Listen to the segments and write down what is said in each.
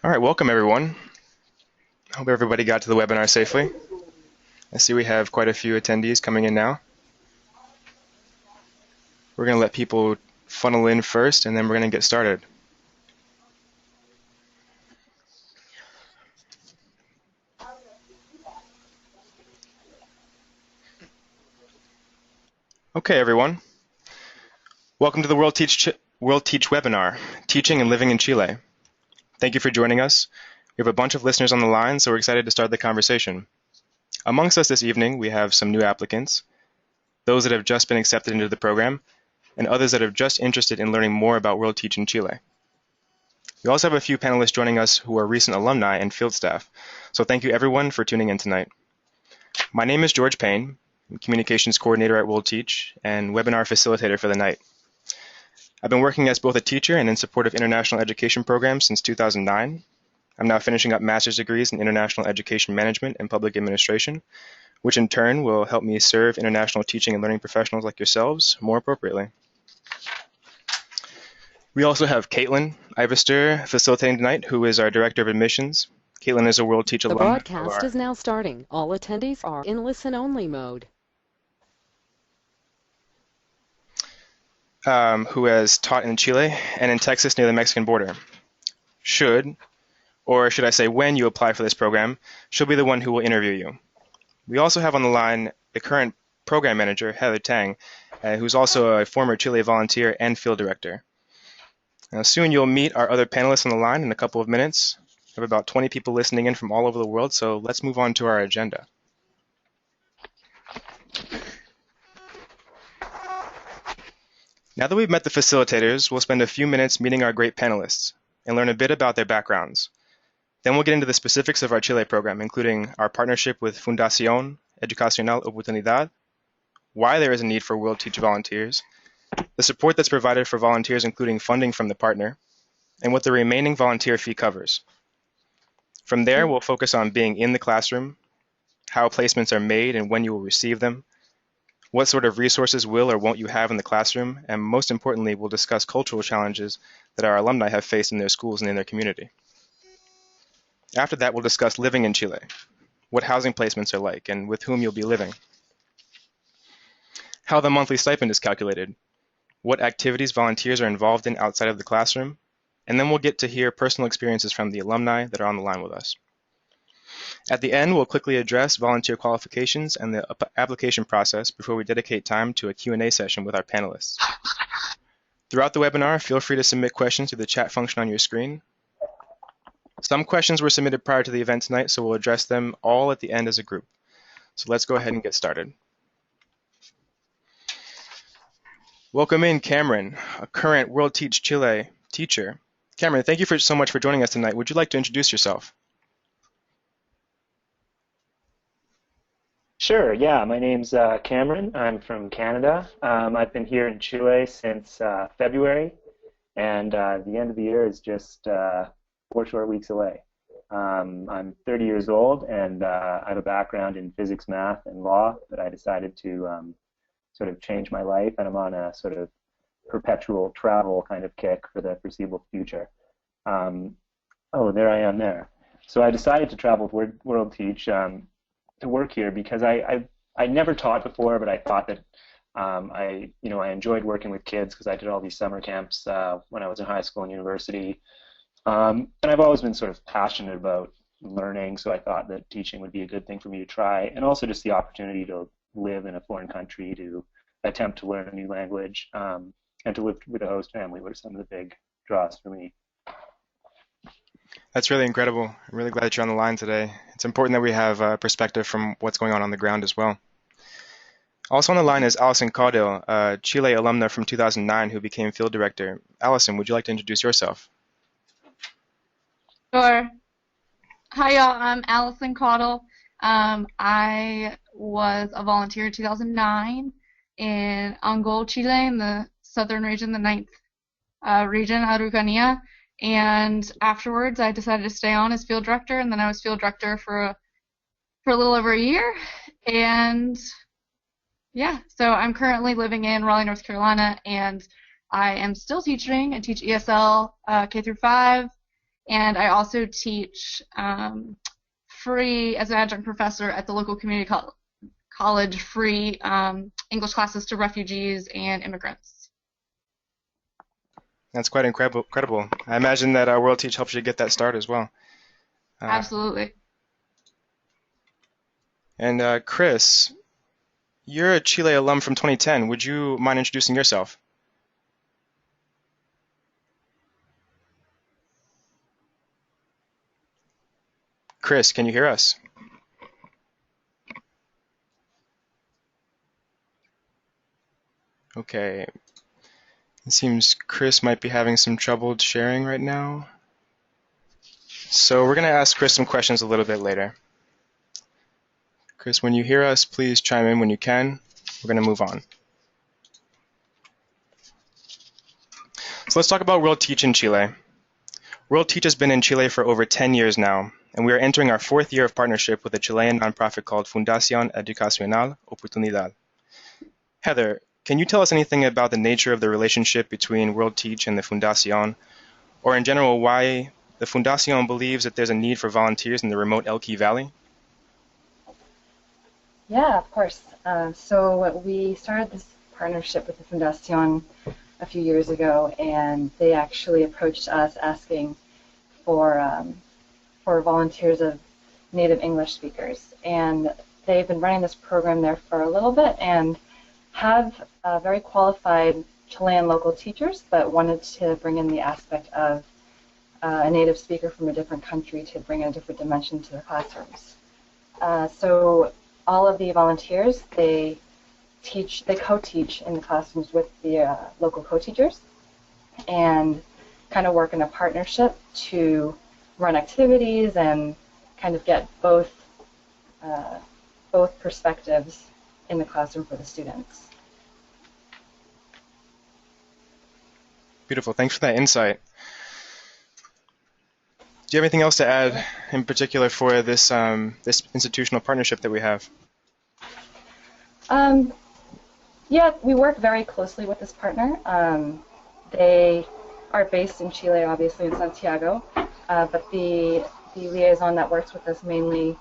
All right, welcome everyone. Hope everybody got to the webinar safely. I see we have quite a few attendees coming in now. We're going to let people funnel in first, and then we're going to get started. Okay, everyone. Welcome to the World Teach webinar, Teaching and Living in Chile. Thank you for joining us. We have a bunch of listeners on the line, so we're excited to start the conversation. Amongst us this evening, we have some new applicants, those that have just been accepted into the program, and others that are just interested in learning more about World Teach in Chile. We also have a few panelists joining us who are recent alumni and field staff, so thank you everyone for tuning in tonight. My name is George Payne, I'm Communications Coordinator at World Teach and Webinar Facilitator for the night. I've been working as both a teacher and in support of international education programs since 2009. I'm now finishing up master's degrees in international education management and public administration, which in turn will help me serve international teaching and learning professionals like yourselves more appropriately. We also have Caitlin Ivester facilitating tonight, who is our Director of Admissions. Caitlin is a World Teach alum. The broadcast is now starting. All attendees are in listen-only mode. Who has taught in Chile and in Texas near the Mexican border. Should, or should I say when you apply for this program, she'll be the one who will interview you. We also have on the line the current program manager, Heather Tang, who's also a former Chile volunteer and field director. Now, soon you'll meet our other panelists on the line in a couple of minutes. We have about 20 people listening in from all over the world, so let's move on to our agenda. Now that we've met the facilitators, we'll spend a few minutes meeting our great panelists and learn a bit about their backgrounds. Then we'll get into the specifics of our Chile program, including our partnership with Fundación Educacional Oportunidad, why there is a need for World Teach volunteers, the support that's provided for volunteers including funding from the partner, and what the remaining volunteer fee covers. From there, we'll focus on being in the classroom, how placements are made and when you will receive them, what sort of resources will or won't you have in the classroom, and most importantly, we'll discuss cultural challenges that our alumni have faced in their schools and in their community. After that, we'll discuss living in Chile, what housing placements are like, and with whom you'll be living, how the monthly stipend is calculated, what activities volunteers are involved in outside of the classroom, and then we'll get to hear personal experiences from the alumni that are on the line with us. At the end, we'll quickly address volunteer qualifications and the application process before we dedicate time to a Q&A session with our panelists. Throughout the webinar, feel free to submit questions through the chat function on your screen. Some questions were submitted prior to the event tonight, so we'll address them all at the end as a group. So let's go ahead and get started. Welcome in Cameron, a current World Teach Chile teacher. Cameron, thank you so much for joining us tonight. Would you like to introduce yourself? Sure, yeah, my name's Cameron. I'm from Canada. I've been here in Chile since February, and the end of the year is just 4 short weeks away. I'm 30 years old, and I have a background in physics, math, and law, but I decided to sort of change my life, and I'm on a sort of perpetual travel kind of kick for the foreseeable future. Oh, there I am there. So I decided to travel with World Teach. To work here because I never taught before, but I thought that I enjoyed working with kids because I did all these summer camps when I was in high school and university, and I've always been sort of passionate about learning, so I thought that teaching would be a good thing for me to try, and also just the opportunity to live in a foreign country, to attempt to learn a new language, and to live with a host family were some of the big draws for me. That's really incredible. I'm really glad that you're on the line today. It's important that we have a perspective from what's going on the ground as well. Also on the line is Allison Caudill, a Chile alumna from 2009 who became field director. Allison, would you like to introduce yourself? Sure. Hi, y'all. I'm Allison Caudle. I was a volunteer in 2009 in Angol, Chile, in the southern region, the ninth region, Araucanía. And afterwards, I decided to stay on as field director, and then I was field director for a little over a year. And yeah, so I'm currently living in Raleigh, North Carolina, and I am still teaching. I teach ESL K through 5, And I also teach free as an adjunct professor at the local community college, free English classes to refugees and immigrants. That's quite incredible. I imagine that World Teach helps you get that start as well. Absolutely. And Chris, you're a Chile alum from 2010. Would you mind introducing yourself? Chris, can you hear us? Okay. It seems Chris might be having some trouble sharing right now. So we're going to ask Chris some questions a little bit later. Chris, when you hear us, please chime in when you can. We're going to move on. So let's talk about World Teach in Chile. World Teach has been in Chile for over 10 years now, and we are entering our 4th year of partnership with a Chilean nonprofit called Fundación Educacional Oportunidad. Heather, can you tell us anything about the nature of the relationship between World Teach and the Fundación, or in general why the Fundación believes that there's a need for volunteers in the remote Elqui Valley? Yeah, of course. So we started this partnership with the Fundación a few years ago, and they actually approached us asking for volunteers of native English speakers. And they've been running this program there for a little bit and have very qualified Chilean local teachers, but wanted to bring in the aspect of a native speaker from a different country to bring in a different dimension to their classrooms. So all of the volunteers, they co-teach in the classrooms with the local co-teachers and kind of work in a partnership to run activities and kind of get both perspectives in the classroom for the students. Beautiful. Thanks for that insight. Do you have anything else to add in particular for this this institutional partnership that we have? Yeah, we work very closely with this partner. They are based in Chile, obviously in Santiago, but the liaison that works with us mainly,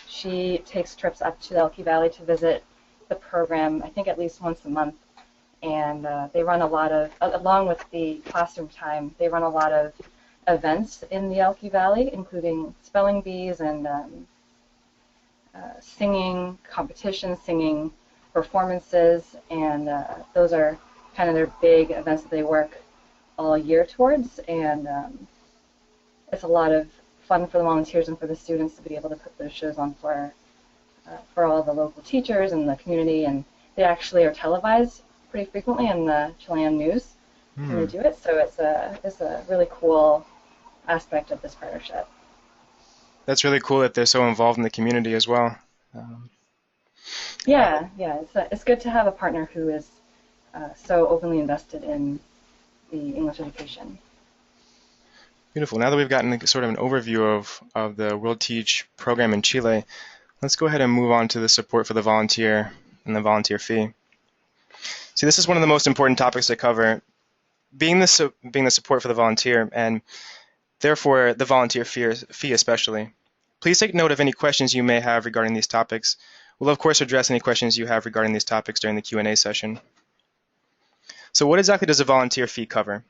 she takes trips up to the Elqui Valley to visit the program, I think at least once a month. And they run a lot of, along with the classroom time, they run a lot of events in the Elqui Valley, including spelling bees and singing competitions, singing performances, and those are kind of their big events that they work all year towards. And it's a lot of fun for the volunteers and for the students to be able to put those shows on for all the local teachers and the community. And they actually are televised pretty frequently in the Chilean news when they do it. So it's a really cool aspect of this partnership. That's really cool that they're so involved in the community as well. Yeah, it's good to have a partner who is so openly invested in the English education. Beautiful. Now that we've gotten sort of an overview of the World Teach program in Chile, let's go ahead and move on to the support for the volunteer and the volunteer fee. See, this is one of the most important topics to cover, being the support for the volunteer and therefore the volunteer fee especially. Please take note of any questions you may have regarding these topics. We'll of course address any questions you have regarding these topics during the Q&A session. So what exactly does a volunteer fee cover?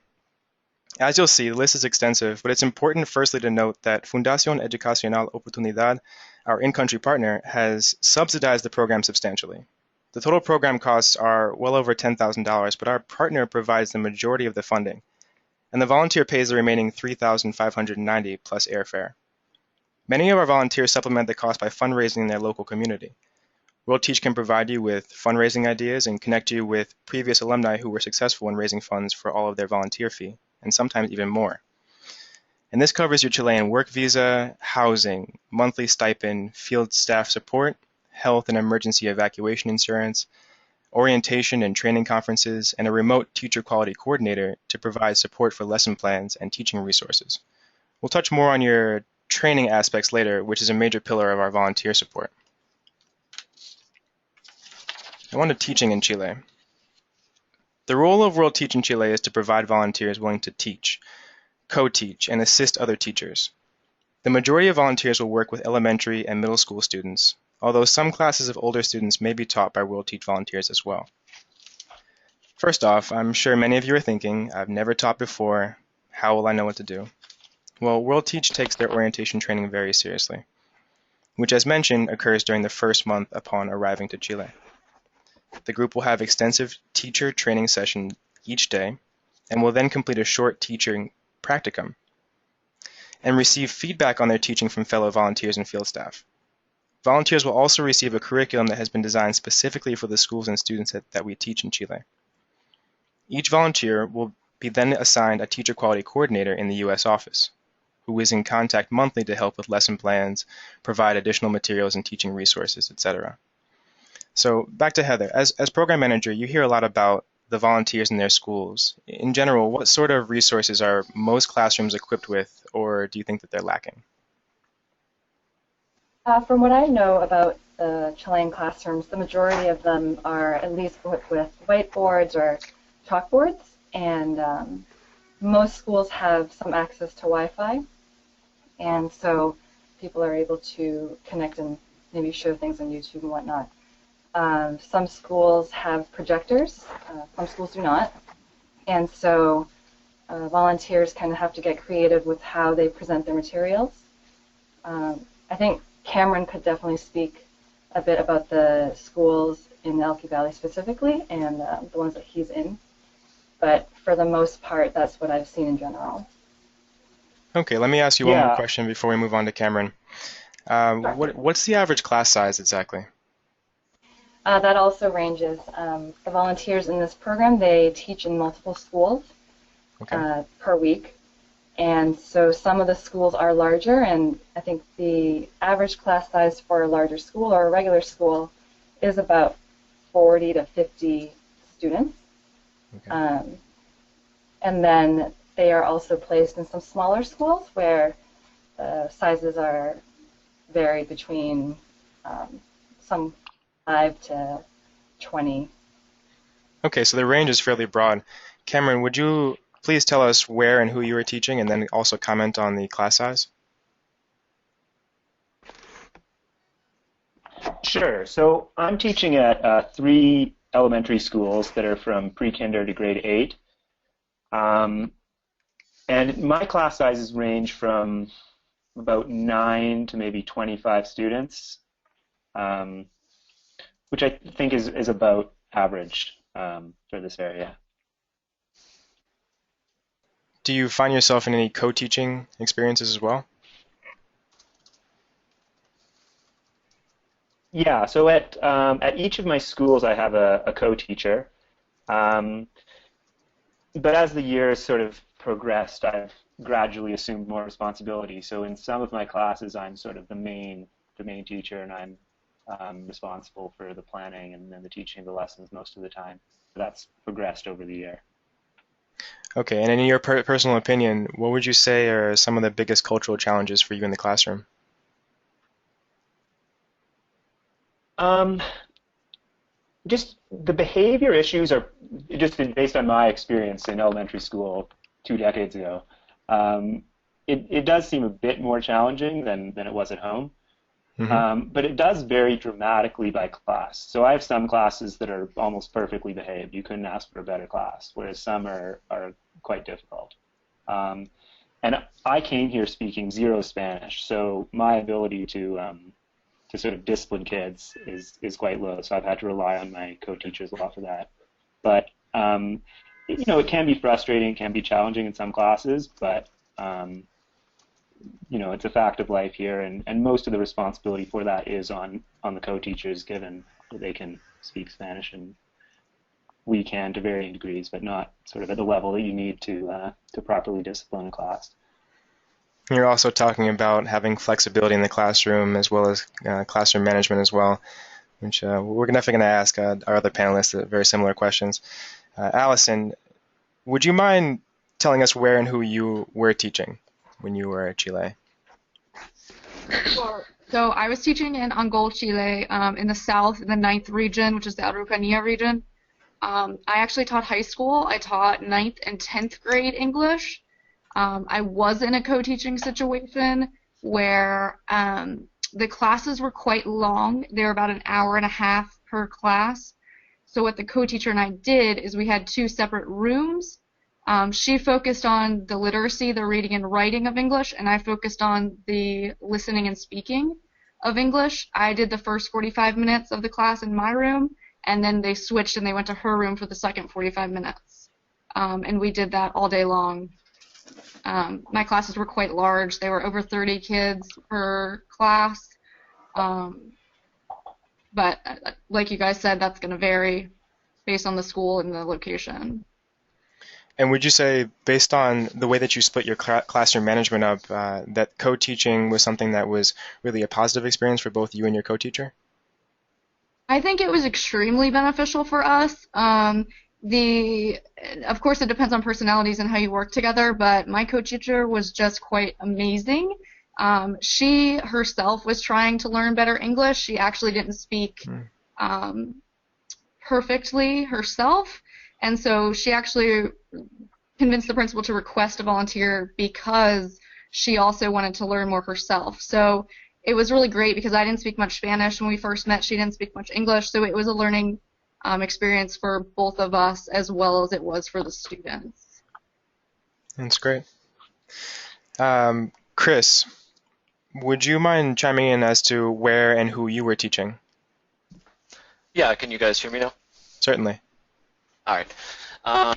As you'll see, the list is extensive, but it's important firstly to note that Fundación Educacional Oportunidad, our in-country partner, has subsidized the program substantially. The total program costs are well over $10,000, but our partner provides the majority of the funding, and the volunteer pays the remaining $3,590 plus airfare. Many of our volunteers supplement the cost by fundraising in their local community. World Teach can provide you with fundraising ideas and connect you with previous alumni who were successful in raising funds for all of their volunteer fee, and sometimes even more. And this covers your Chilean work visa, housing, monthly stipend, field staff support, health and emergency evacuation insurance, orientation and training conferences, and a remote teacher quality coordinator to provide support for lesson plans and teaching resources. We'll touch more on your training aspects later, which is a major pillar of our volunteer support. Now on to teaching in Chile. The role of World Teach in Chile is to provide volunteers willing to teach. co-teach, and assist other teachers. The majority of volunteers will work with elementary and middle school students, although some classes of older students may be taught by World Teach volunteers as well. First off, I'm sure many of you are thinking, I've never taught before, how will I know what to do? Well, World Teach takes their orientation training very seriously, which as mentioned occurs during the first month upon arriving to Chile. The group will have extensive teacher training sessions each day and will then complete a short teaching practicum and receive feedback on their teaching from fellow volunteers and field staff. Volunteers will also receive a curriculum that has been designed specifically for the schools and students that we teach in Chile. Each volunteer will be then assigned a teacher quality coordinator in the U.S. office, who is in contact monthly to help with lesson plans, provide additional materials and teaching resources, etc. So back to Heather. As program manager, you hear a lot about the volunteers in their schools. In general, what sort of resources are most classrooms equipped with, or do you think that they're lacking? From what I know about the Chilean classrooms, the majority of them are at least equipped with whiteboards or chalkboards, and most schools have some access to Wi-Fi, and so people are able to connect and maybe show things on YouTube and whatnot. Some schools have projectors, some schools do not, and so volunteers kind of have to get creative with how they present their materials. I think Cameron could definitely speak a bit about the schools in the Elqui Valley specifically and the ones that he's in, but for the most part, that's what I've seen in general. Okay, let me ask you one more question before we move on to Cameron. What's the average class size exactly? That also ranges. The volunteers in this program, they teach in multiple schools per week. And so some of the schools are larger, and I think the average class size for a larger school or a regular school is about 40 to 50 students. Okay. And then they are also placed in some smaller schools where sizes are vary between some 5 to 20. Okay, so the range is fairly broad. Cameron, would you please tell us where and who you were teaching, and then also comment on the class size? Sure. So I'm teaching at 3 elementary schools that are from pre-kinder to grade 8. And my class sizes range from about 9 to maybe 25 students, which I think is about average for this area. Do you find yourself in any co-teaching experiences as well? Yeah, so at each of my schools I have a co-teacher, but as the years sort of progressed, I've gradually assumed more responsibility. So in some of my classes, I'm sort of the main teacher, and I'm responsible for the planning and then the teaching of the lessons most of the time. So that's progressed over the year. Okay, and in your personal opinion, what would you say are some of the biggest cultural challenges for you in the classroom? Just the behavior issues are just based on my experience in elementary school 2 decades ago. It does seem a bit more challenging than it was at home. Mm-hmm. But it does vary dramatically by class. So I have some classes that are almost perfectly behaved. You couldn't ask for a better class, whereas some are quite difficult. And I came here speaking 0 Spanish, so my ability to sort of discipline kids is quite low. So I've had to rely on my co-teachers a lot for that. But it can be frustrating, can be challenging in some classes, but it's a fact of life here, and most of the responsibility for that is on the co-teachers, given that they can speak Spanish, and we can to varying degrees, but not sort of at the level that you need to properly discipline a class. You're also talking about having flexibility in the classroom as well as classroom management as well, which we're definitely going to ask our other panelists very similar questions. Allison, would you mind telling us where and who you were teaching when you were at Chile? Sure. So I was teaching in Angol, Chile, in the south, in the 9th region, which is the Araucanía region. I actually taught high school. I taught 9th and 10th grade English. I was in a co-teaching situation where the classes were quite long. They were about an hour and a half per class. So what the co-teacher and I did is we had two separate rooms. She focused on the literacy, the reading and writing of English, and I focused on the listening and speaking of English. I did the first 45 minutes of the class in my room, and then they switched and they went to her room for the second 45 minutes. And we did that all day long. My classes were quite large. They were over 30 kids per class. But like you guys said, that's going to vary based on the school and the location. And would you say, based on the way that you split your classroom management up, that co-teaching was something that was really a positive experience for both you and your co-teacher? I think it was extremely beneficial for us. Of course, it depends on personalities and how you work together, but my co-teacher was just quite amazing. She herself was trying to learn better English. She actually didn't speak perfectly herself, and so she actually convinced the principal to request a volunteer because she also wanted to learn more herself. So it was really great because I didn't speak much Spanish when we first met. She didn't speak much English, so it was a learning experience for both of us as well as it was for the students. That's great. Chris, would you mind chiming in as to where and who you were teaching? Yeah, can you guys hear me now? Certainly. All right.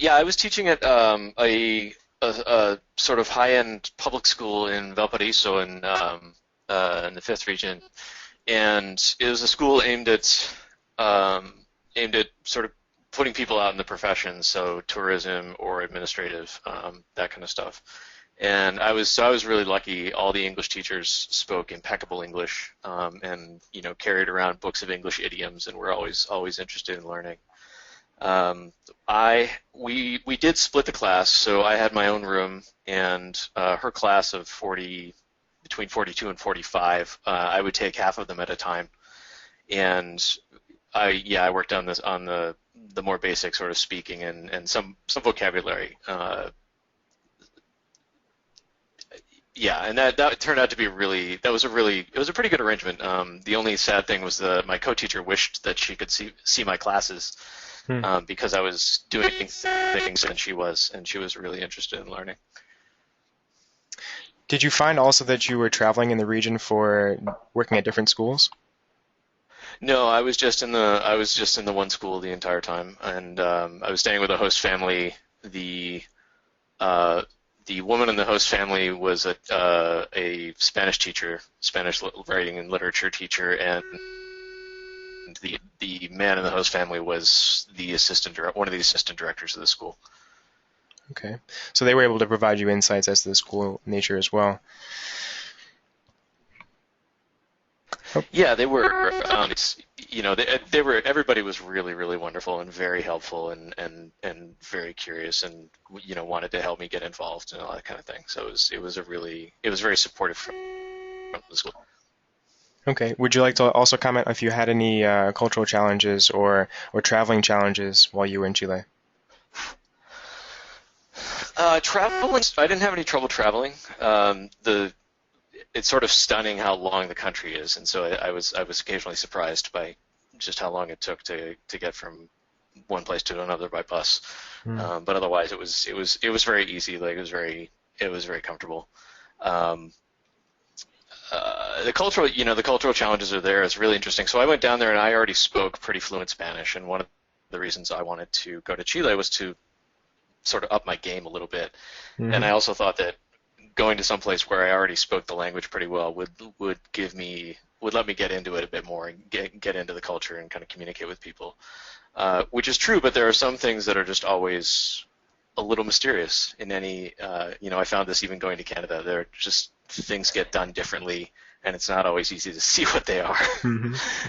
Yeah, I was teaching at a sort of high-end public school in Valparaiso in the 5th region, and it was a school aimed at sort of putting people out in the professions, so tourism or administrative, that kind of stuff. And I was really lucky. All the English teachers spoke impeccable English, and carried around books of English idioms, and were always interested in learning. We did split the class, so I had my own room, and her class of between 42 and 45, I would take half of them at a time, and I worked on the more basic sort of speaking and some vocabulary. And that turned out to be it was a pretty good arrangement. The only sad thing was my co-teacher wished that she could see my classes. Because I was doing things than she was, and she was really interested in learning. Did you find also that you were traveling in the region for working at different schools? No, I was just in the one school the entire time, and I was staying with a host family. The woman in the host family was a Spanish teacher, Spanish writing and literature teacher, and the man in the host family was one of the assistant directors of the school. Okay, so they were able to provide you insights as to the school nature as well. Yeah, they were. They were. Everybody was really, really wonderful and very helpful and very curious and wanted to help me get involved and all that kind of thing. So it was very supportive from the school. Okay. Would you like to also comment if you had any cultural challenges or traveling challenges while you were in Chile? Traveling, I didn't have any trouble traveling. It's sort of stunning how long the country is, and so I was occasionally surprised by just how long it took to get from one place to another by bus. But otherwise, it was very easy. Like it was very comfortable. The cultural challenges are there. It's really interesting. So I went down there and I already spoke pretty fluent Spanish, and one of the reasons I wanted to go to Chile was to sort of up my game a little bit. And I also thought that going to some place where I already spoke the language pretty well would let me get into it a bit more and get into the culture and kind of communicate with people, which is true. But there are some things that are just always a little mysterious in any. I found this even going to Canada. There are just things get done differently, and it's not always easy to see what they are.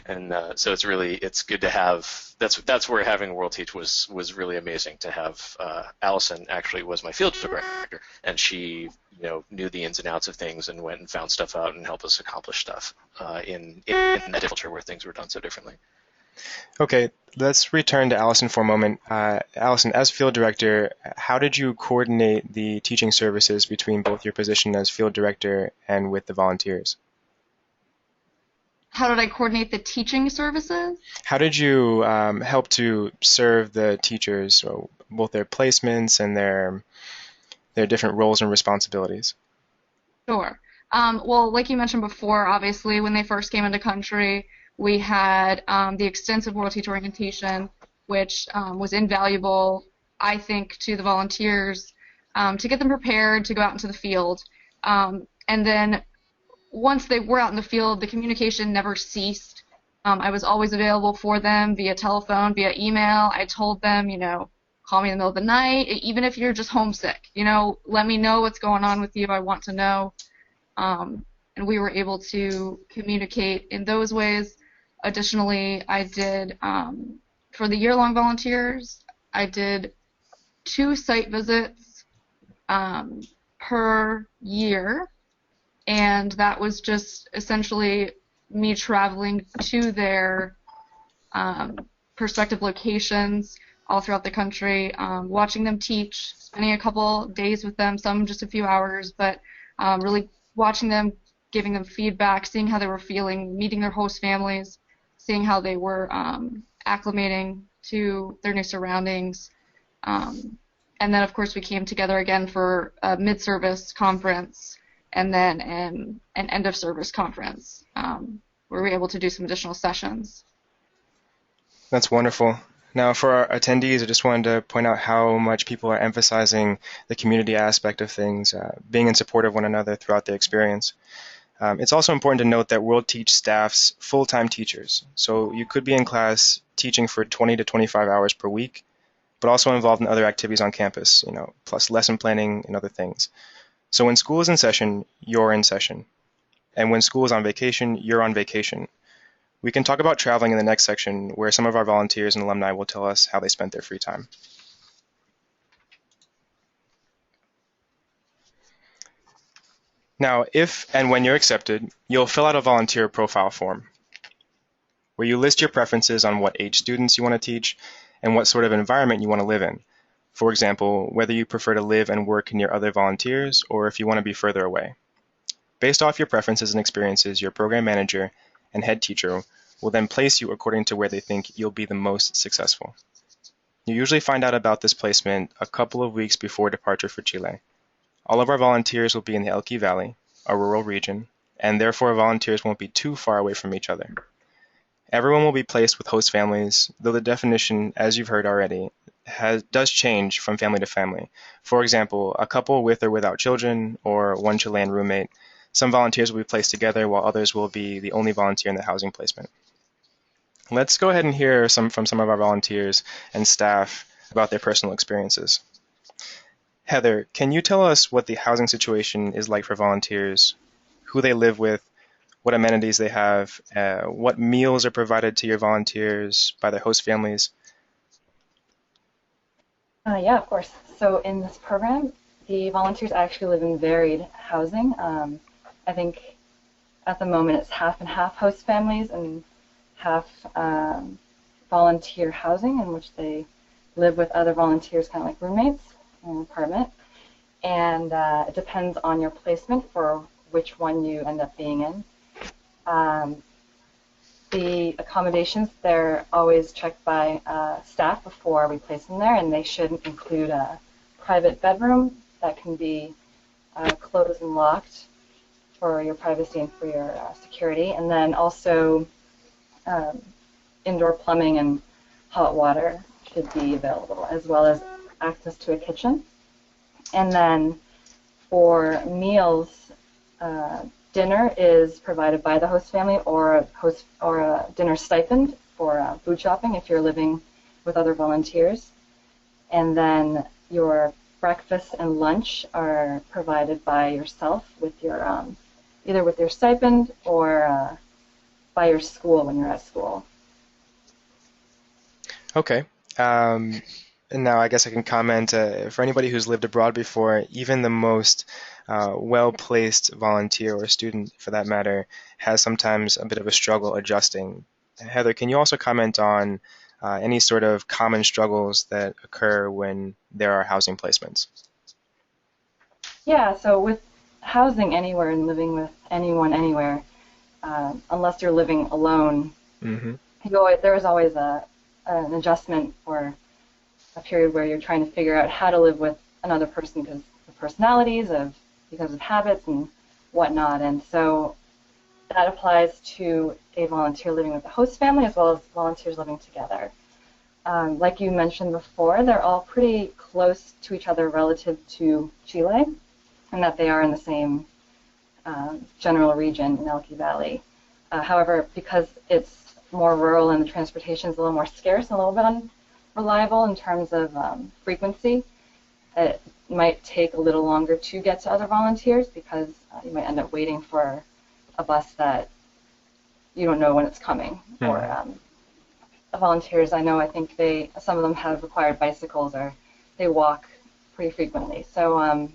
And so it's good to have. That's where having World Teach was really amazing to have. Allison actually was my field director, and she knew the ins and outs of things and went and found stuff out and helped us accomplish stuff in a culture where things were done so differently. Okay, let's return to Allison for a moment. Allison, as field director, how did you coordinate the teaching services between both your position as field director and with the volunteers? How did I coordinate the teaching services? How did you help to serve the teachers, so both their placements and their different roles and responsibilities? Sure. Well, like you mentioned before, obviously, when they first came into country, we had the extensive World Teach orientation, which was invaluable, I think, to the volunteers to get them prepared to go out into the field. And then once they were out in the field, the communication never ceased. I was always available for them via telephone, via email. I told them, call me in the middle of the night, even if you're just homesick. Let me know what's going on with you. I want to know. And we were able to communicate in those ways. Additionally, I did, for the year-long volunteers, I did 2 site visits per year, and that was just essentially me traveling to their prospective locations all throughout the country, watching them teach, spending a couple days with them, some just a few hours, but really watching them, giving them feedback, seeing how they were feeling, meeting their host families, seeing how they were acclimating to their new surroundings. And then, of course, we came together again for a mid-service conference and then an end-of-service conference where we were able to do some additional sessions. That's wonderful. Now, for our attendees, I just wanted to point out how much people are emphasizing the community aspect of things, being in support of one another throughout the experience. It's also important to note that World Teach staffs full-time teachers. So you could be in class teaching for 20 to 25 hours per week, but also involved in other activities on campus, plus lesson planning and other things. So when school is in session, you're in session. And when school is on vacation, you're on vacation. We can talk about traveling in the next section, where some of our volunteers and alumni will tell us how they spent their free time. Now, if and when you're accepted, you'll fill out a volunteer profile form, where you list your preferences on what age students you want to teach and what sort of environment you want to live in. For example, whether you prefer to live and work near other volunteers or if you want to be further away. Based off your preferences and experiences, your program manager and head teacher will then place you according to where they think you'll be the most successful. You usually find out about this placement a couple of weeks before departure for Chile. All of our volunteers will be in the Elqui Valley, a rural region, and therefore volunteers won't be too far away from each other. Everyone will be placed with host families, though the definition, as you've heard already, does change from family to family. For example, a couple with or without children, or one Chilean roommate. Some volunteers will be placed together, while others will be the only volunteer in the housing placement. Let's go ahead and hear from some of our volunteers and staff about their personal experiences. Heather, can you tell us what the housing situation is like for volunteers, who they live with, what amenities they have, what meals are provided to your volunteers by their host families? Yeah, of course. So in this program, the volunteers actually live in varied housing. I think at the moment it's half and half host families and half volunteer housing in which they live with other volunteers, kind of like roommates in an apartment. And it depends on your placement for which one you end up being in. The accommodations, they're always checked by staff before we place them there, and they should include a private bedroom that can be closed and locked for your privacy and for your security, and then also indoor plumbing and hot water should be available, as well as access to a kitchen. And then for meals, dinner is provided by the host family or a dinner stipend for food shopping if you're living with other volunteers. And then your breakfast and lunch are provided by yourself with your either with your stipend or by your school when you're at school. Okay. And now I guess I can comment, for anybody who's lived abroad before, even the most well-placed volunteer or student, for that matter, has sometimes a bit of a struggle adjusting Heather, can you also comment on any sort of common struggles that occur when there are housing placements? Yeah, so with housing anywhere and living with anyone anywhere, unless you're living alone, Mm-hmm. there is always an adjustment or a period where you're trying to figure out how to live with another person because of personalities, because of habits and whatnot. And so that applies to a volunteer living with a host family as well as volunteers living together. Like you mentioned before, they're all pretty close to each other relative to Chile, and that they are in the same general region in Elqui Valley. However, because it's more rural and the transportation is a little more scarce and a little bit unreliable in terms of frequency, it might take a little longer to get to other volunteers because you might end up waiting for a bus that you don't know when it's coming. Or volunteers, I think some of them have required bicycles or they walk pretty frequently. So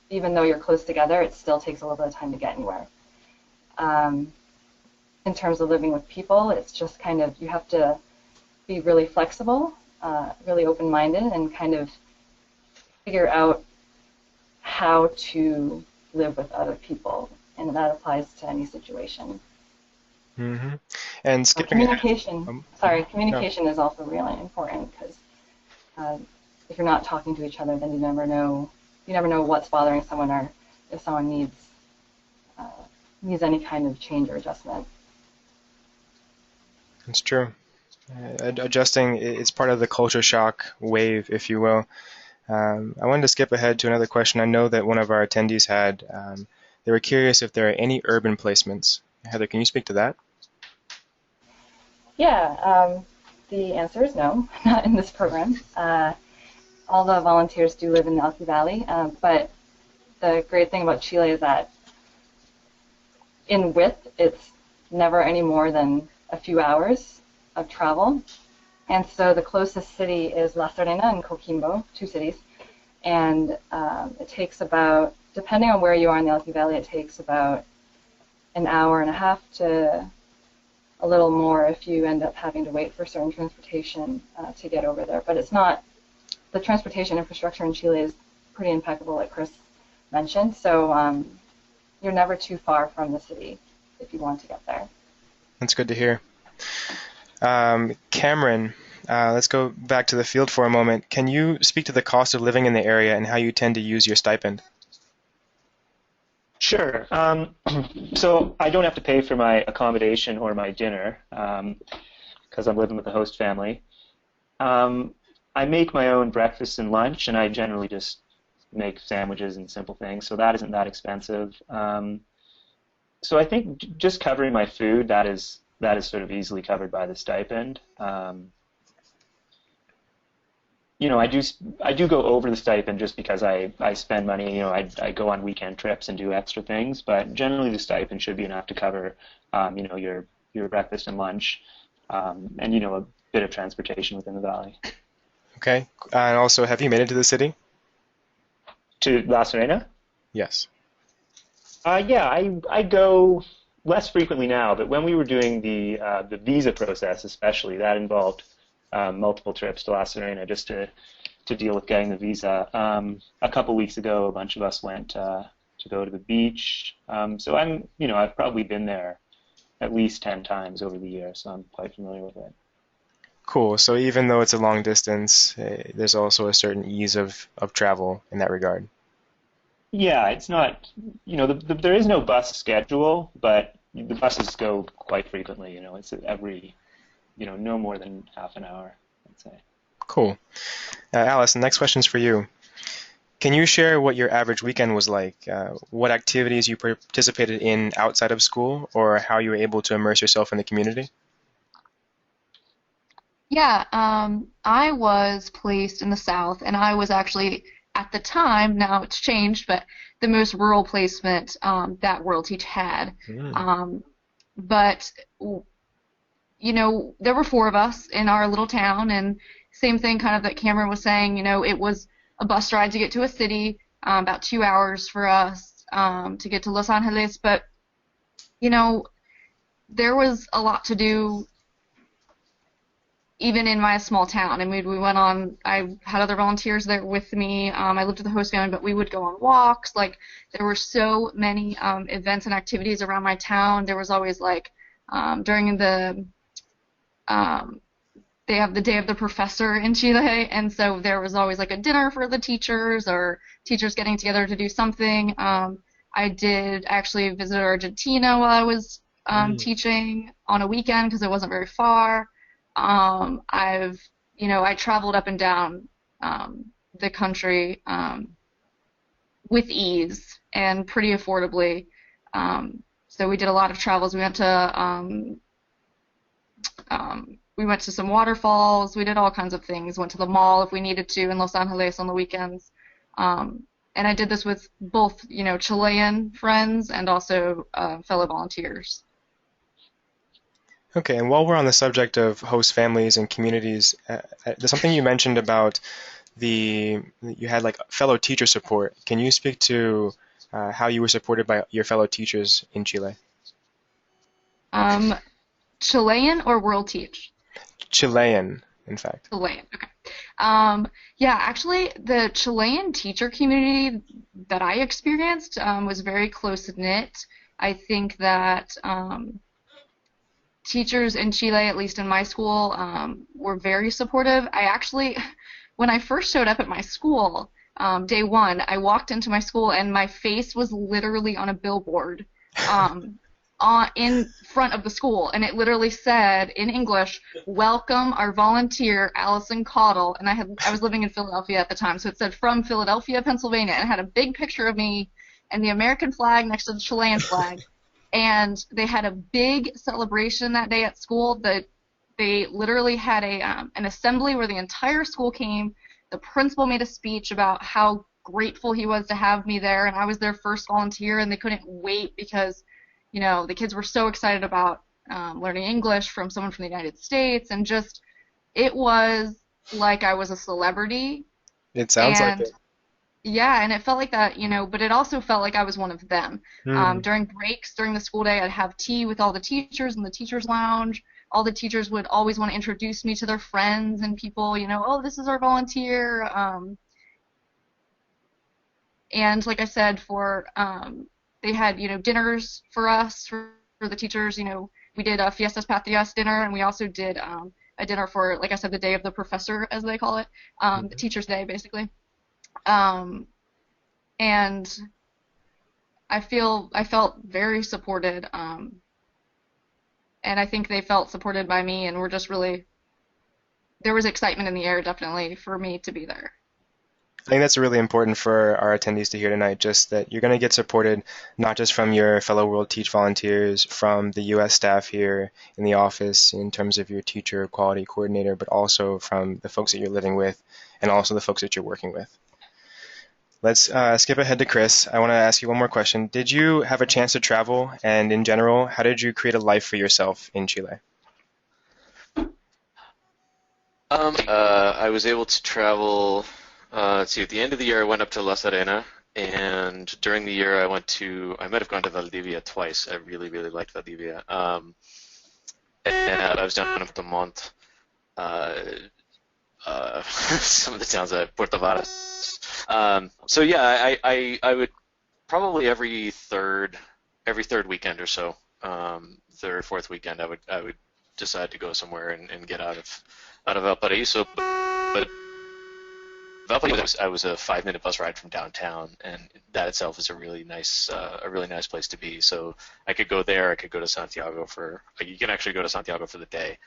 even though you're close together, it still takes a little bit of time to get anywhere. In terms of living with people, it's just kind of, you have to be really flexible, really open-minded, and kind of figure out how to live with other people, and that applies to any situation. Mm-hmm. And skipping communication. Communication no. is also really important because if you're not talking to each other, then you never know what's bothering someone or if someone needs any kind of change or adjustment. It's true. Adjusting is part of the culture shock wave, if you will. I wanted to skip ahead to another question. I know that one of our attendees had. They were curious if there are any urban placements. Heather, can you speak to that? Yeah, the answer is no, not in this program. All the volunteers do live in the Elqui Valley, but the great thing about Chile is that in width, it's never any more than a few hours of travel. And so the closest city is La Serena and Coquimbo, 2 cities. And it takes about, depending on where you are in the Elqui Valley, it takes about an hour and a half to a little more if you end up having to wait for certain transportation to get over there. But it's not, the transportation infrastructure in Chile is pretty impeccable, like Chris mentioned. So you're never too far from the city if you want to get there. That's good to hear. Cameron, let's go back to the field for a moment. Can you speak to the cost of living in the area and how you tend to use your stipend? Sure. So I don't have to pay for my accommodation or my dinner because I'm living with the host family. I make my own breakfast and lunch, and I generally just make sandwiches and simple things, so that isn't that expensive. So I think just covering my food, that is sort of easily covered by the stipend. I do go over the stipend just because I spend money. I go on weekend trips and do extra things, but generally the stipend should be enough to cover, your breakfast and lunch, and a bit of transportation within the valley. Okay. And also, have you made it to the city? To La Serena? Yes. Yeah, I go less frequently now, but when we were doing the visa process, especially, that involved multiple trips to La Serena just to deal with getting the visa. A couple weeks ago, a bunch of us went to go to the beach. So I've probably been there at least 10 times over the year, so I'm quite familiar with it. Cool. So even though it's a long distance, there's also a certain ease of travel in that regard. Yeah, it's not, there is no bus schedule, but the buses go quite frequently. It's every, no more than half an hour, I'd say. Cool. Alice, the next question's for you. Can you share what your average weekend was like? What activities you participated in outside of school, or how you were able to immerse yourself in the community? Yeah, I was placed in the South, and I was actually, at the time, now it's changed, but the most rural placement that World Teach had. But, there were 4 of us in our little town, and same thing kind of that Cameron was saying, it was a bus ride to get to a city, about 2 hours for us to get to Los Angeles, but, there was a lot to do even in my small town. And we went on, I had other volunteers there with me. I lived with a host family, but we would go on walks. Like, there were so many events and activities around my town. There was always, like, during um, they have the Day of the Professor in Chile, and so there was always, like, a dinner for the teachers or teachers getting together to do something. I did actually visit Argentina while I was teaching on a weekend because it wasn't very far. I traveled up and down the country with ease and pretty affordably. So we did a lot of travels. We went to some waterfalls. We did all kinds of things. Went to the mall if we needed to in Los Angeles on the weekends. And I did this with both, Chilean friends and also fellow volunteers. Okay, and while we're on the subject of host families and communities, there's something you mentioned about you had like fellow teacher support. Can you speak to how you were supported by your fellow teachers in Chile? Chilean or World Teach? Chilean, in fact. Chilean, okay. Yeah, actually, the Chilean teacher community that I experienced was very close-knit. I think that teachers in Chile, at least in my school, were very supportive. When I first showed up at my school, day one, I walked into my school and my face was literally on a billboard in front of the school, and it literally said in English, "Welcome our volunteer, Allison Caudle." And I was living in Philadelphia at the time, so it said "From Philadelphia, Pennsylvania," and it had a big picture of me and the American flag next to the Chilean flag. And they had a big celebration that day at school. They literally had an assembly where the entire school came. The principal made a speech about how grateful he was to have me there, and I was their first volunteer, and they couldn't wait because, the kids were so excited about learning English from someone from the United States, and just, it was like I was a celebrity. It sounds like it. Yeah, and it felt like that, but it also felt like I was one of them. Mm. During breaks, during the school day, I'd have tea with all the teachers in the teachers' lounge. All the teachers would always want to introduce me to their friends and people, "Oh, this is our volunteer." And like I said, they had, dinners for us, for the teachers. We did a Fiestas Patrias dinner, and we also did a dinner for, like I said, the Day of the Professor, as they call it, the Teacher's Day, basically. And I felt very supported, and I think they felt supported by me, and there was excitement in the air, definitely, for me to be there. I think that's really important for our attendees to hear tonight, just that you're going to get supported not just from your fellow World Teach volunteers, from the U.S. staff here in the office in terms of your teacher quality coordinator, but also from the folks that you're living with and also the folks that you're working with. Let's skip ahead to Chris. I want to ask you one more question. Did you have a chance to travel? And in general, how did you create a life for yourself in Chile? I was able to travel. Let's see, at the end of the year, I went up to La Serena, and during the year, I might have gone to Valdivia twice. I really, really liked Valdivia. And I was down in Puerto Montt, some of the towns at Puerto Varas. So yeah, I would probably every third weekend or so, third or fourth weekend, I would decide to go somewhere and get out of Valparaiso, but Valparaiso, I was a 5-minute bus ride from downtown, and that itself is a really nice place to be. So I could go there. I could go to Santiago you can actually go to Santiago for the day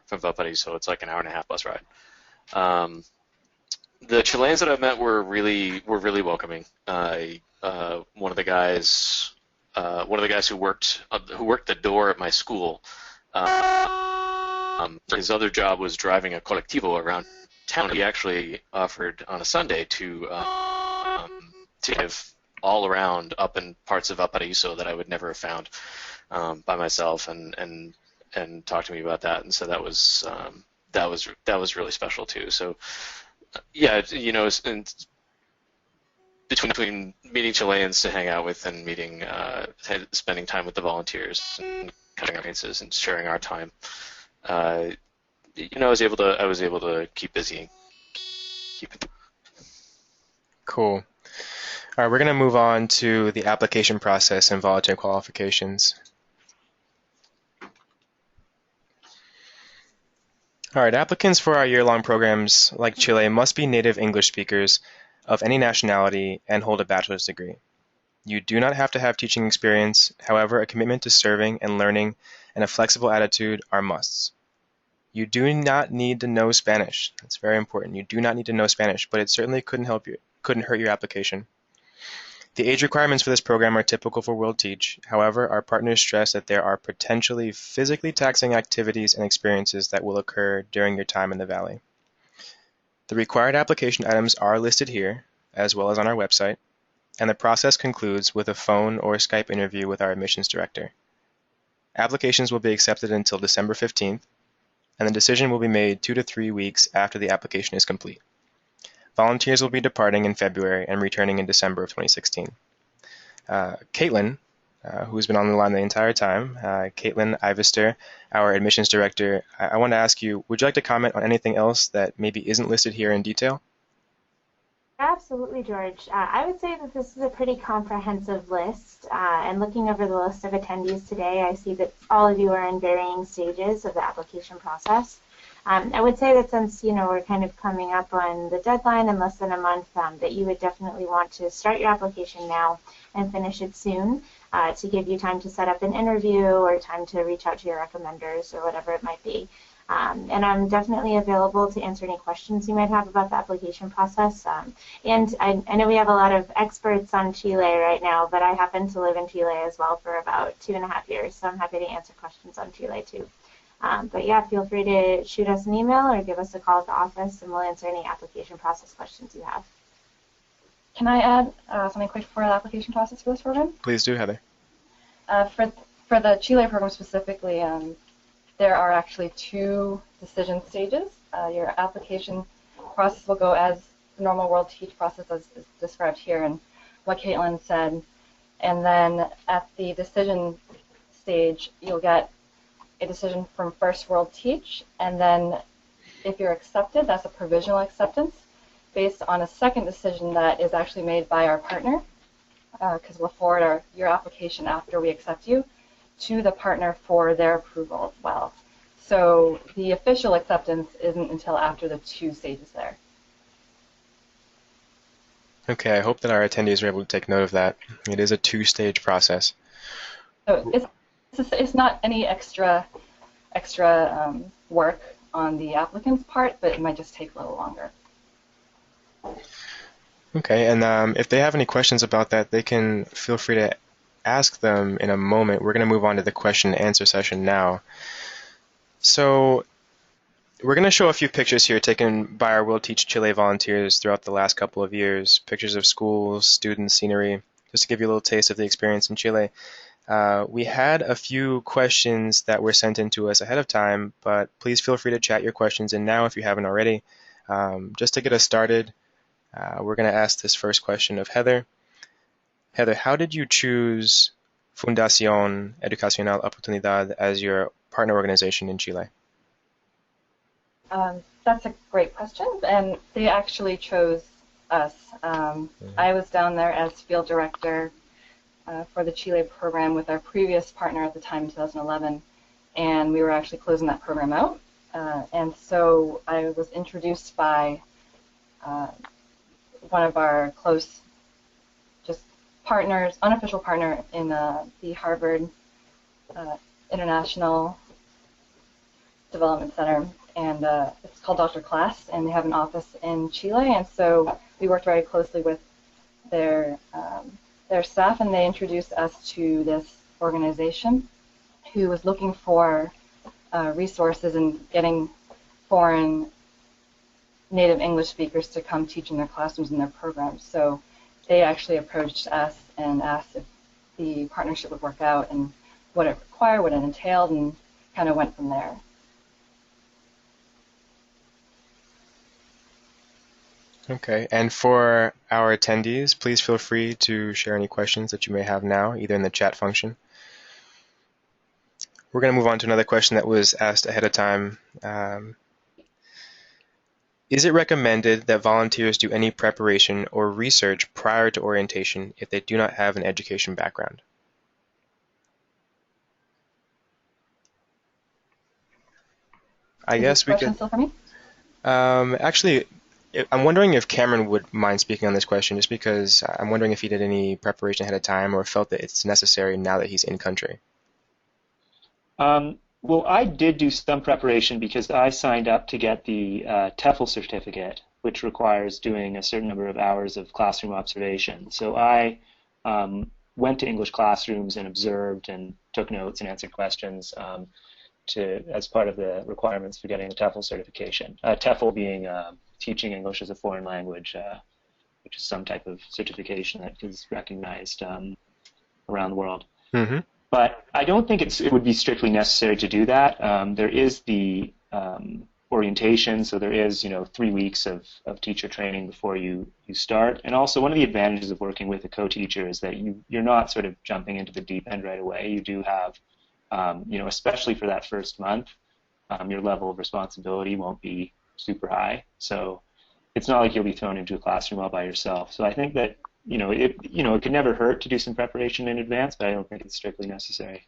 from Valparaiso. It's like an hour-and-a-half bus ride. The Chileans that I've met were really welcoming. One of the guys who worked the door at my school. His other job was driving a colectivo around town. He actually offered on a Sunday to give all around up in parts of Valparaiso that I would never have found by myself, and talk to me about that. And so that was really special too. So yeah, and between meeting Chileans to hang out with and spending time with the volunteers and cutting our experiences and sharing our time. I was able to keep busy and keep it. Cool. All right, we're going to move on to the application process and volunteer qualifications. All right, applicants for our year-long programs like Chile must be native English speakers of any nationality and hold a bachelor's degree. You do not have to have teaching experience. However, a commitment to serving and learning and a flexible attitude are musts. You do not need to know Spanish. That's very important. You do not need to know Spanish, but it certainly couldn't hurt your application. The age requirements for this program are typical for World Teach. However, our partners stress that there are potentially physically taxing activities and experiences that will occur during your time in the Valley. The required application items are listed here, as well as on our website, and the process concludes with a phone or Skype interview with our admissions director. Applications will be accepted until December 15th, and the decision will be made 2 to 3 weeks after the application is complete. Volunteers will be departing in February and returning in December of 2016. Caitlin, who's been on the line the entire time, Caitlin Ivester, our admissions director, I want to ask you, would you like to comment on anything else that maybe isn't listed here in detail? Absolutely, George. I would say that this is a pretty comprehensive list, and looking over the list of attendees today, I see that all of you are in varying stages of the application process. I would say that since we're kind of coming up on the deadline in less than a month, that you would definitely want to start your application now and finish it soon to give you time to set up an interview or time to reach out to your recommenders or whatever it might be. And I'm definitely available to answer any questions you might have about the application process. And I know we have a lot of experts on Chile right now, but I happen to live in Chile as well for about 2.5 years, so I'm happy to answer questions on Chile too. But yeah, feel free to shoot us an email or give us a call at the office, and we'll answer any application process questions you have. Can I add something quick for the application process for this program? Please do, Heather. For the Chile program specifically, there are actually 2 decision stages. Your application process will go as the normal World Teach process as is described here and what Caitlin said. And then at the decision stage, you'll get a decision from First World Teach, and then if you're accepted, that's a provisional acceptance based on a second decision that is actually made by our partner, because we'll forward your application after we accept you to the partner for their approval as well. So the official acceptance isn't until after the 2 stages there. Okay, I hope that our attendees are able to take note of that. It is a 2-stage process. So it's not any extra work on the applicant's part, but it might just take a little longer. Okay, and if they have any questions about that, they can feel free to ask them in a moment. We're going to move on to the question and answer session now. So we're going to show a few pictures here taken by our World Teach Chile volunteers throughout the last couple of years, pictures of schools, students, scenery, just to give you a little taste of the experience in Chile. We had a few questions that were sent in to us ahead of time, but please feel free to chat your questions in now if you haven't already. Just to get us started, we're going to ask this first question of Heather. Heather, how did you choose Fundación Educacional Oportunidad as your partner organization in Chile? That's a great question, and they actually chose us. I was down there as field director for the Chile program with our previous partner at the time in 2011, and we were actually closing that program out. And so I was introduced by one of our close partners, unofficial partner in the Harvard International Development Center, and it's called Dr. Class, and they have an office in Chile, and so we worked very closely with their staff, and they introduced us to this organization who was looking for resources and getting foreign native English speakers to come teach in their classrooms and their programs. So they actually approached us and asked if the partnership would work out and what it required, what it entailed, and kind of went from there. Okay, and for our attendees, please feel free to share any questions that you may have now, either in the chat function. We're going to move on to another question that was asked ahead of time. Is it recommended that volunteers do any preparation or research prior to orientation if they do not have an education background? I Is this guess we question could. still for me? Actually, I'm wondering if Cameron would mind speaking on this question, just because I'm wondering if he did any preparation ahead of time or felt that it's necessary now that he's in country. Well, I did do some preparation because I signed up to get the TEFL certificate, which requires doing a certain number of hours of classroom observation. So I went to English classrooms and observed and took notes and answered questions as part of the requirements for getting the TEFL certification. TEFL being teaching English as a foreign language, which is some type of certification that is recognized around the world. Mm-hmm. But I don't think it would be strictly necessary to do that. There is the orientation, so there is 3 weeks of teacher training before you start. And also one of the advantages of working with a co-teacher is that you're not sort of jumping into the deep end right away. You do have, especially for that first month, your level of responsibility won't be super high. So it's not like you'll be thrown into a classroom all by yourself. So I think that it could never hurt to do some preparation in advance, but I don't think it's strictly necessary.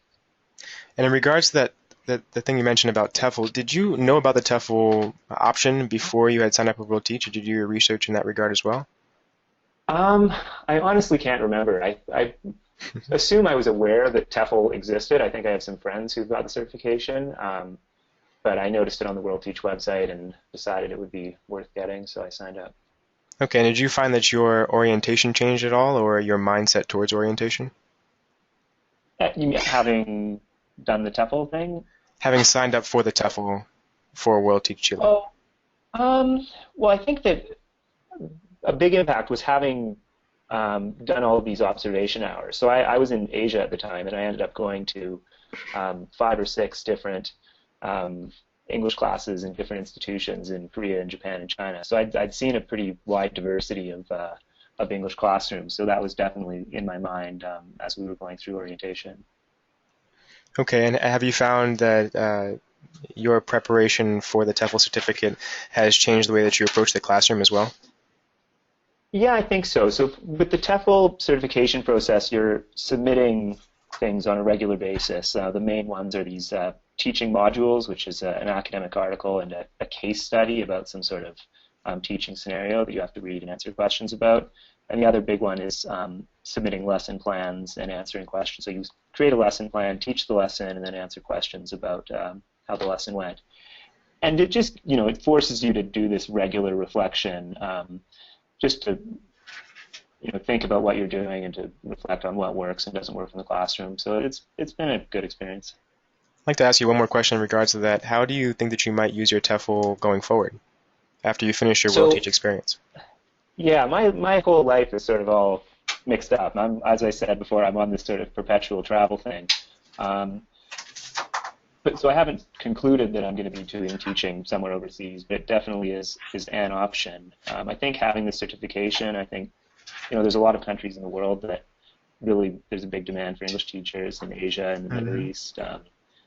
And in regards to the thing you mentioned about TEFL, did you know about the TEFL option before you had signed up with World Teach, or did you do your research in that regard as well? I honestly can't remember. I assume I was aware that TEFL existed. I think I have some friends who've got the certification, but I noticed it on the World Teach website and decided it would be worth getting, so I signed up. Okay, and did you find that your orientation changed at all, or your mindset towards orientation? You mean having done the TEFL thing? Having signed up for the TEFL for World Teach Chile. Oh, well, I think that a big impact was having done all of these observation hours. So I was in Asia at the time, and I ended up going to 5 or 6 different English classes in different institutions in Korea and Japan and China. So I'd seen a pretty wide diversity of English classrooms. So that was definitely in my mind as we were going through orientation. Okay, and have you found that your preparation for the TEFL certificate has changed the way that you approach the classroom as well? Yeah, I think so. So with the TEFL certification process, you're submitting things on a regular basis. The main ones are these teaching modules, which is an academic article and a case study about some sort of teaching scenario that you have to read and answer questions about. And the other big one is submitting lesson plans and answering questions. So you create a lesson plan, teach the lesson, and then answer questions about how the lesson went. And it just, it forces you to do this regular reflection, just to think about what you're doing and to reflect on what works and doesn't work in the classroom. So it's been a good experience. I'd like to ask you one more question in regards to that. How do you think that you might use your TEFL going forward after you finish your World Teach experience? Yeah, my whole life is sort of all mixed up. As I said before, I'm on this sort of perpetual travel thing. But so I haven't concluded that I'm going to be doing teaching somewhere overseas, but it definitely is an option. I think having the certification, I think, there's a lot of countries in the world that really there's a big demand for English teachers in Asia and the Middle East.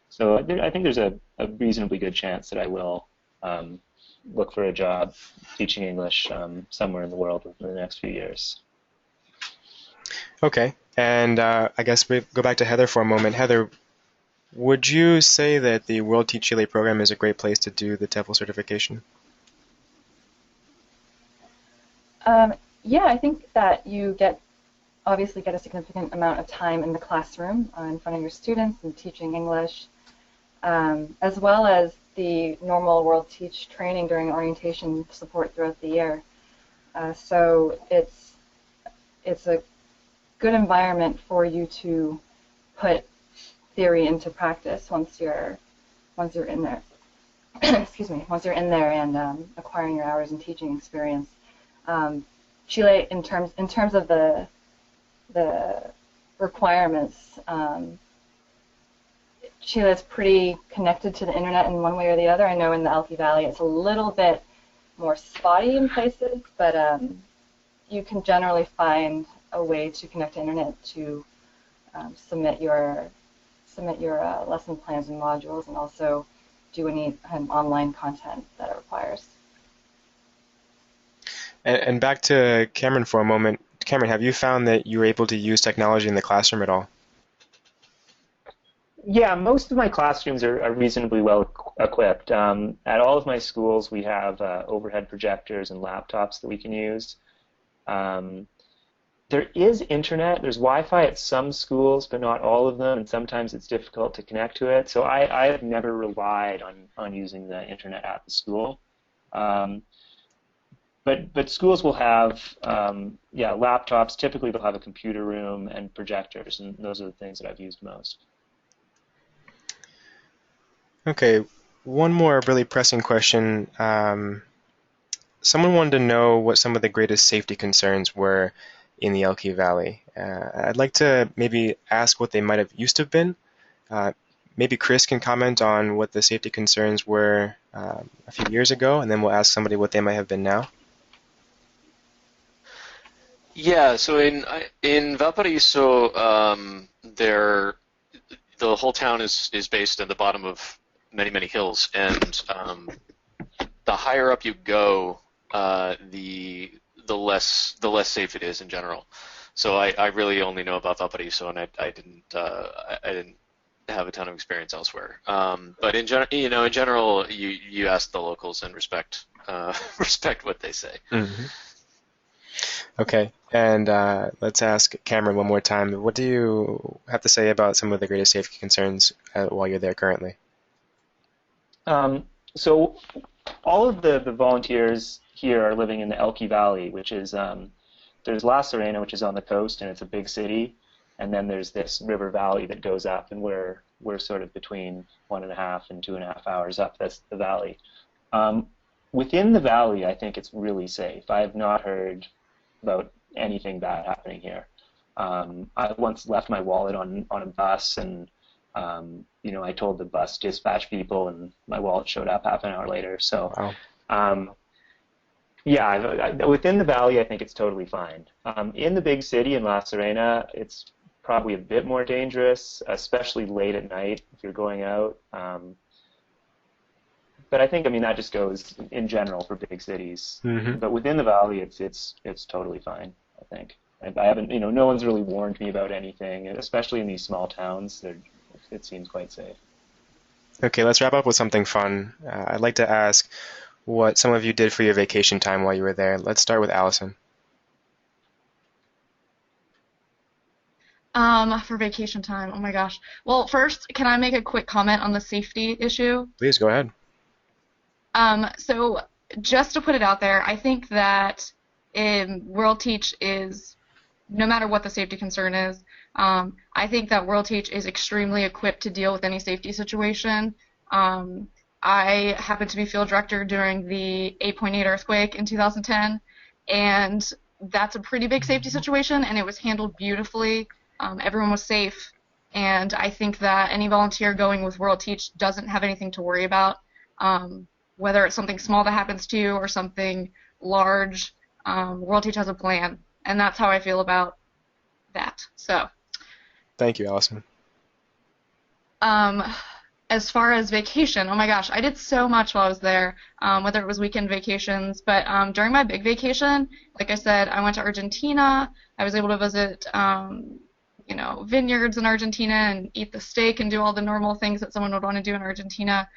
So I think there's a reasonably good chance that I will look for a job teaching English somewhere in the world within the next few years. Okay, and I guess we go back to Heather for a moment. Heather, would you say that the World Teach Chile program is a great place to do the TEFL certification? Yeah, I think that you obviously get a significant amount of time in the classroom in front of your students and teaching English, as well as the normal World Teach training during orientation support throughout the year. So it's a good environment for you to put theory into practice once you're in there. Excuse me. Once you're in there and acquiring your hours and teaching experience. Chile, in terms of the requirements, Chile is pretty connected to the internet in one way or the other. I know in the Alte Valley it's a little bit more spotty in places, but you can generally find a way to connect to internet to submit your lesson plans and modules, and also do any online content that it requires. And back to Cameron for a moment. Cameron, have you found that you were able to use technology in the classroom at all? Yeah, most of my classrooms are reasonably well equipped. At all of my schools, we have overhead projectors and laptops that we can use. Um, there is internet. There's Wi-Fi at some schools, but not all of them, and sometimes it's difficult to connect to it. So I have never relied on using the internet at the school. Um, but schools will have yeah, laptops. Typically, they'll have a computer room and projectors, and those are the things that I've used most. Okay, one more really pressing question. Someone wanted to know what some of the greatest safety concerns were in the Elqui Valley. I'd like to maybe ask what they might have used to have been. Maybe Chris can comment on what the safety concerns were a few years ago, and then we'll ask somebody what they might have been now. Yeah, so in Valparaiso, the whole town is based at the bottom of many hills, and the higher up you go, the less safe it is in general. So I really only know about Valparaiso, and I didn't have a ton of experience elsewhere. But in general, you ask the locals and respect respect what they say. Mm-hmm. Okay, and let's ask Cameron one more time. What do you have to say about some of the greatest safety concerns while you're there currently? So all of the volunteers here are living in the Elqui Valley, which is there's La Serena, which is on the coast, and it's a big city, and then there's this river valley that goes up, and we're sort of between 1.5 and 2.5 hours up. That's the valley. Within the valley, I think it's really safe. I have not heard about anything bad happening here. I once left my wallet on a bus, and I told the bus dispatch people, and my wallet showed up half an hour later. So, Wow. yeah, within the valley, I think it's totally fine. In the big city in La Serena, it's probably a bit more dangerous, especially late at night if you're going out. But I think, that just goes in general for big cities. Mm-hmm. But within the valley, it's totally fine, I think. I haven't, no one's really warned me about anything, especially in these small towns. It seems quite safe. Okay, let's wrap up with something fun. I'd like to ask what some of you did for your vacation time while you were there. Let's start with Allison. For vacation time, oh my gosh. Well, first, can I make a quick comment on the safety issue? Please go ahead. So just to put it out there, I think that World Teach is, no matter what the safety concern is, I think that World Teach is extremely equipped to deal with any safety situation. I happened to be field director during the 8.8 earthquake in 2010, and that's a pretty big safety situation, and it was handled beautifully. Everyone was safe, and I think that any volunteer going with World Teach doesn't have anything to worry about. Whether it's something small that happens to you or something large, World Teach has a plan, and that's how I feel about that. So. Thank you, Allison. As far as vacation, oh my gosh, I did so much while I was there, whether it was weekend vacations, but during my big vacation, like I said, I went to Argentina. I was able to visit, vineyards in Argentina and eat the steak and do all the normal things that someone would want to do in Argentina.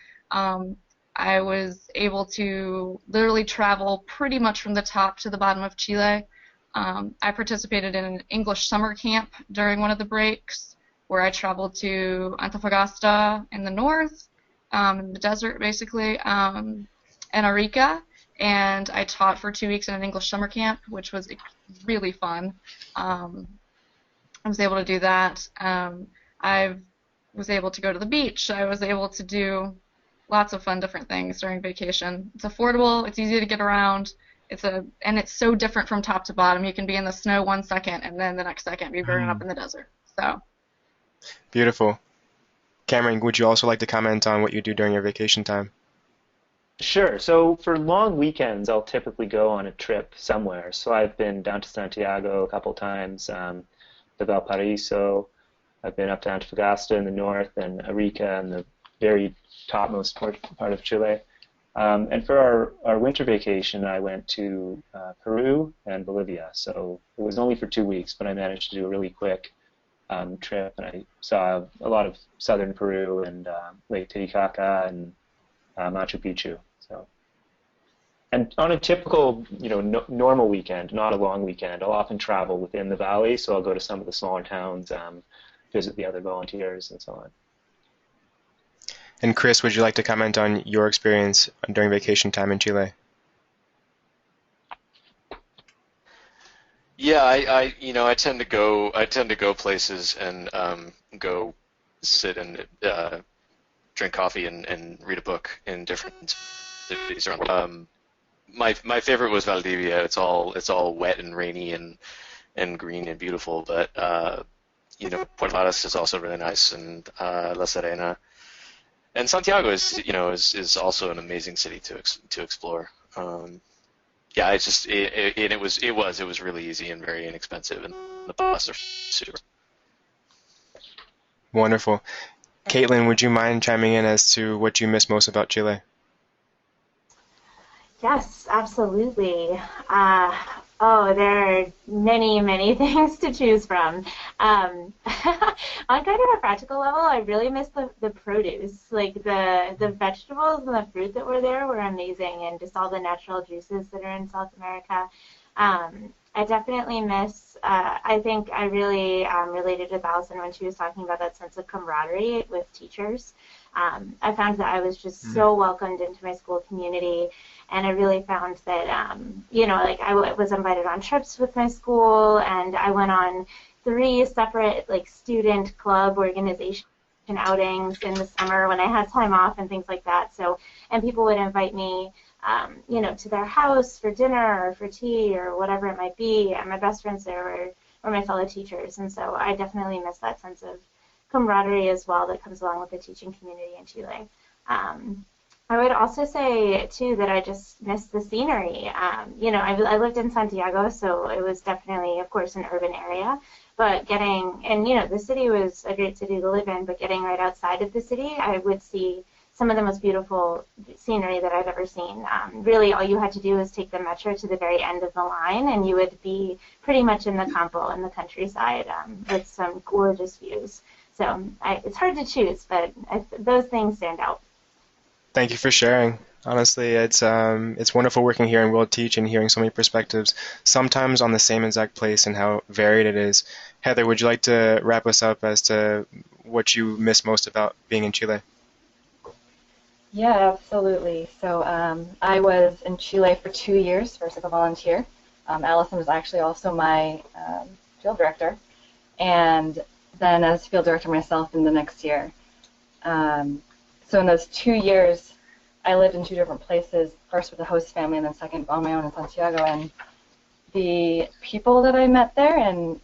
I was able to literally travel pretty much from the top to the bottom of Chile. I participated in an English summer camp during one of the breaks where I traveled to Antofagasta in the north, in the desert basically, and Arica, and I taught for 2 weeks in an English summer camp, which was really fun. I was able to do that. I was able to go to the beach. I was able to do lots of fun different things during vacation. It's affordable. It's easy to get around. And it's so different from top to bottom. You can be in the snow 1 second, and then the next second be burning up in the desert. So. Beautiful. Cameron, would you also like to comment on what you do during your vacation time? Sure. So for long weekends, I'll typically go on a trip somewhere. So I've been down to Santiago a couple times, to Valparaiso. I've been up to Antofagasta in the north and Arica in the very topmost part of Chile. And for our winter vacation, I went to Peru and Bolivia. So it was only for 2 weeks, but I managed to do a really quick trip, and I saw a lot of southern Peru and Lake Titicaca and Machu Picchu. So, and on a typical, normal weekend, not a long weekend, I'll often travel within the valley. So I'll go to some of the smaller towns, visit the other volunteers, and so on. And Chris, would you like to comment on your experience during vacation time in Chile? Yeah, I tend to go places and go sit and drink coffee and read a book in different cities around. My favorite was Valdivia. It's all wet and rainy and green and beautiful, but Puerto Varas is also really nice, and La Serena. And Santiago is also an amazing city to explore. Yeah, it was really easy and very inexpensive, and the bus are super. Wonderful. Caitlin, would you mind chiming in as to what you miss most about Chile? Yes, absolutely. There are many, many things to choose from. On kind of a practical level, I really miss the produce. Like the vegetables and the fruit that were there were amazing, and just all the natural juices that are in South America. I definitely miss, I think I really related with Allison when she was talking about that sense of camaraderie with teachers. I found that I was just so welcomed into my school community, and I really found that, like I was invited on trips with my school, and I went on 3 separate like student club organization outings in the summer when I had time off and things like that. So, and people would invite me, to their house for dinner or for tea or whatever it might be. And my best friends there were my fellow teachers, and so I definitely miss that sense of camaraderie as well that comes along with the teaching community in Chile. I would also say, too, that I just miss the scenery. I lived in Santiago, so it was definitely, of course, an urban area. But the city was a great city to live in, but getting right outside of the city, I would see some of the most beautiful scenery that I've ever seen. Really, all you had to do was take the metro to the very end of the line, and you would be pretty much in the Campo, in the countryside, with some gorgeous views. So it's hard to choose, but those things stand out. Thank you for sharing. Honestly, it's wonderful working here in World Teach and hearing so many perspectives, sometimes on the same exact place and how varied it is. Heather, would you like to wrap us up as to what you miss most about being in Chile? Yeah, absolutely. So I was in Chile for 2 years, first as a volunteer. Allison was actually also my field director, and then as field director myself in the next year. So in those 2 years, I lived in 2 different places, first with a host family and then second on my own in Santiago. And the people that I met there and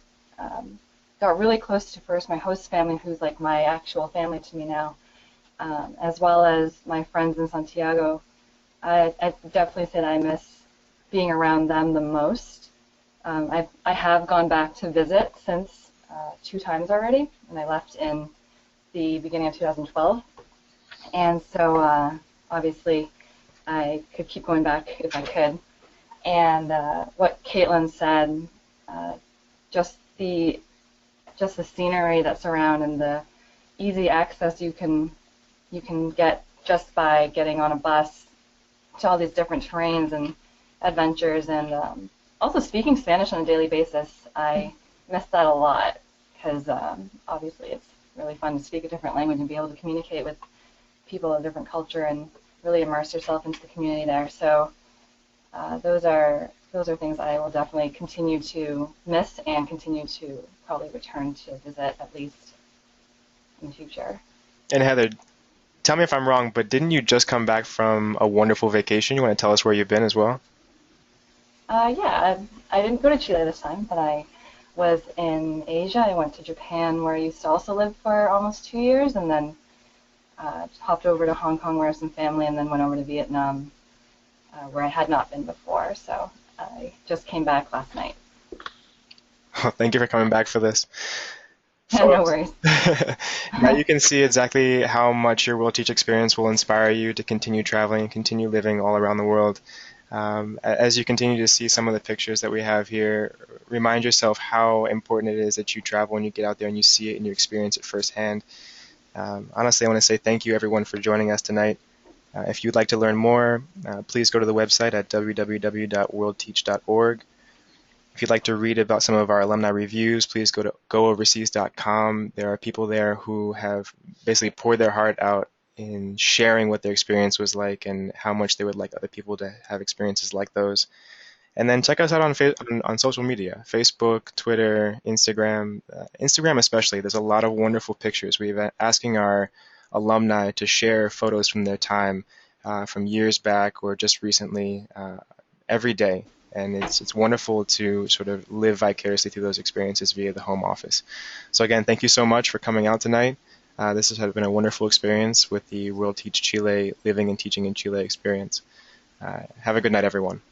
got really close to first my host family, who's like my actual family to me now, as well as my friends in Santiago. I definitely say that I miss being around them the most. I have gone back to visit since 2 times already, and I left in the beginning of 2012. And so obviously I could keep going back if I could. And what Caitlin said, just the scenery that's around and the easy access you can get just by getting on a bus to all these different terrains and adventures, and also speaking Spanish on a daily basis. I miss that a lot because obviously it's really fun to speak a different language and be able to communicate with people of different culture and really immerse yourself into the community there. So those are things I will definitely continue to miss and continue to probably return to visit at least in the future. And Heather, tell me if I'm wrong, but didn't you just come back from a wonderful vacation? You want to tell us where you've been as well? Yeah, I didn't go to Chile this time, but I was in Asia. I went to Japan, where I used to also live for almost 2 years, and then hopped over to Hong Kong where I have some family, and then went over to Vietnam where I had not been before. So I just came back last night. Oh, thank you for coming back for this. No worries. Now you can see exactly how much your World Teach experience will inspire you to continue traveling and continue living all around the world. As you continue to see some of the pictures that we have here, remind yourself how important it is that you travel and you get out there and you see it and you experience it firsthand. Honestly, I want to say thank you everyone for joining us tonight. If you'd like to learn more, please go to the website at www.worldteach.org. If you'd like to read about some of our alumni reviews, please go to gooverseas.com. There are people there who have basically poured their heart out in sharing what their experience was like and how much they would like other people to have experiences like those. And then check us out on social media, Facebook, Twitter, Instagram. Instagram especially, there's a lot of wonderful pictures. We've been asking our alumni to share photos from their time from years back or just recently every day. And it's wonderful to sort of live vicariously through those experiences via the home office. So again, thank you so much for coming out tonight. This has been a wonderful experience with the World Teach Chile Living and Teaching in Chile experience. Have a good night, everyone.